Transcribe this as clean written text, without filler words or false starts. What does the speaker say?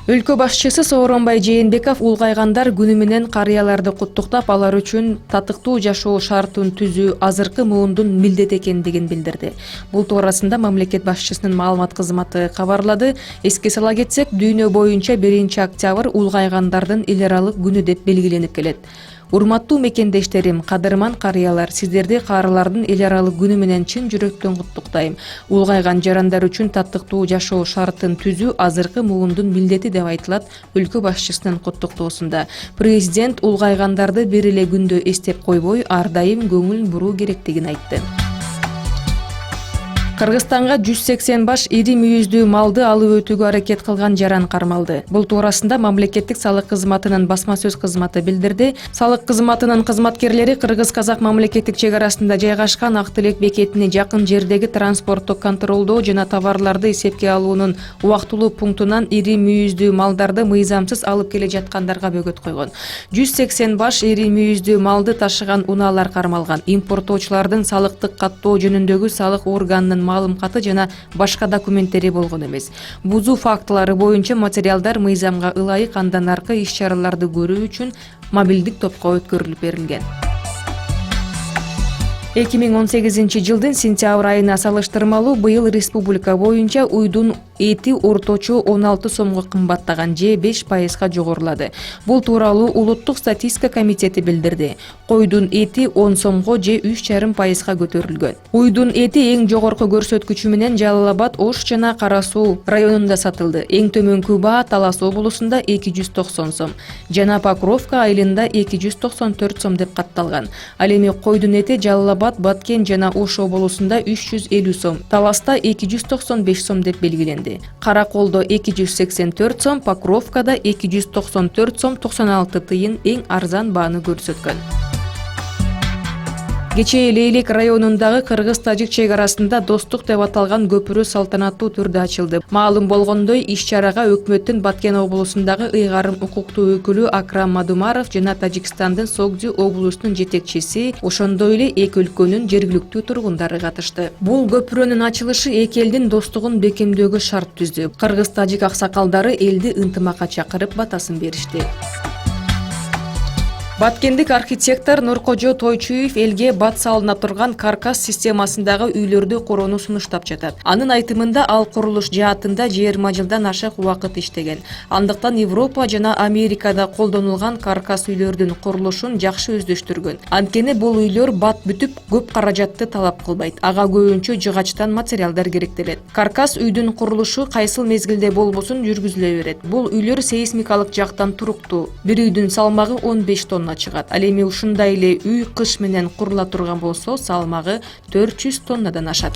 Өлкө башчысы Сооронбай Жээнбеков улгайгандар күнү менен карыяларды куттуктап, алар үчүн татыктуу жашоо шартын түзүү азыркы муундун милдети экендигин билдирди. Бул туурасында мамлекет башчысынын маалымат кызматы кабарлады. Эске сала кетсек, дүйнө боюнча 1-октябрь улгайгандардын эл аралык күнү деп белгиленип келет. Урматтуу мекендештерим, кадырман карыялар, сиздерди каарылардын эл аралык күнү менен чын жүрөктөн куттуктайм. Улгайган жарандар үчүн татыктуу жашоо шартын түзүү азыркы муундун милдети деп айтылат өлкө башчысынын куттуктоосунда. Президент улгайгандарды бир эле күндө эстеп койбой, ар дайым көңүл буруу керектигин айтты. Кыргызстанга 180 баш ири мүйүздүү малды алып өтүүгө аракет кылган жаран кармалды. Бул туурасында мамлекеттик салык кызматынын басма сөз кызматы билдирди. Салык кызматынын кызматкерлери кыргыз-казак мамлекеттик чек арасында жайгашкан Ак Тилек бекетине жакын жердеги транспорттук контролдоо жана товарларды эсепке алуунун убактылуу пунктунан ири мүйүздүү малдарды мыйзамсыз алып келе жаткандарга бөгөт койгон. 180 баш ири мүйүздүү малды ташыган унаалар кармалган. Импорттоочулардын салыктык каттоо жөнүндөгү салык органынын маалымкаты жана башка документтери болгон эмес. Бузуу фактылары боюнча материалдар мыйзамга ылайык андан аркы иш-чараларды көрүү үчүн мобилдик топко өткөрүлүп берилген. 2018 жылдын сентябрь айына салыштырмалуу быйыл республика боюнча уйдун эти орточо 16 сомго кымбаттаган, же 5% жогорулады. Бул тууралуу Улуттук статистика комитети билдирди. Койдун эти 10 сомго, же 3,5% көтөрүлгөн. Уйдун эти эң жогорку көрсөткүчү менен Жалал Абад, Ош жана Кара Суу районунда сатылды. Эң төмөнкү баа Талас облусунда 290 сом, жана Покровка айылында 294 сом деп катталган. Ал эми койдун эти Жалал Абад, Баткен жана Ош облусунда 350 сом, Таласта 295 сом деп белгиленди. Караколдо 284 сом, Покровкада 294 сом 96 тыйын эң арзан бааны көрсөткөн. Кечээ Лейлек районундагы кыргыз-тажик чек арасында Достук деп аталган көпүрө салтанаттуу түрдө ачылды. Маалым болгондой, иш-чарага өкмөттүн Баткен облусундагы ыйгарым укуктуу өкүлү Акрам Мадумаров жана Тажикстандын Согди облусунун жетекчиси, ошондой эле эки өлкөнүн жергиликтүү тургундары катышты. Бул көпүрөнүн ачылышы эки элдин достугун бекемдөөгө шарт түздү. Кыргыз-тажик аксакалдары элди ынтымакка чакырып батасын беришти. Баткендик архитектор Нуркожо Тойчуев элге бат салына турган каркас системасындагы үйлөрдү короону сунуштап жатат. Анын айтымында ал курулуш жаатында 20 жылдан ашык убакыт иштеген. Андыктан Европа жана Америкада колдонулган каркас үйлөрдүн курулушун жакшы өздөштүргөн. Анткени бул үйлөр бат бүтүп, көп каражатты талап кылбайт. Ага көбүнчө жыгачтан материалдар керектелет. Каркас үйдүн курулушу кайсыл мезгилде болбосун жүргүзүлө берет. Бул үйлөр сейсмикалык жактан туруктуу. Бир үйдүн салмагы 15 тонна чыгат. Ал эми ушундай эле үй кыш менен курула турган болсо, салмагы 400 тоннадан ашат.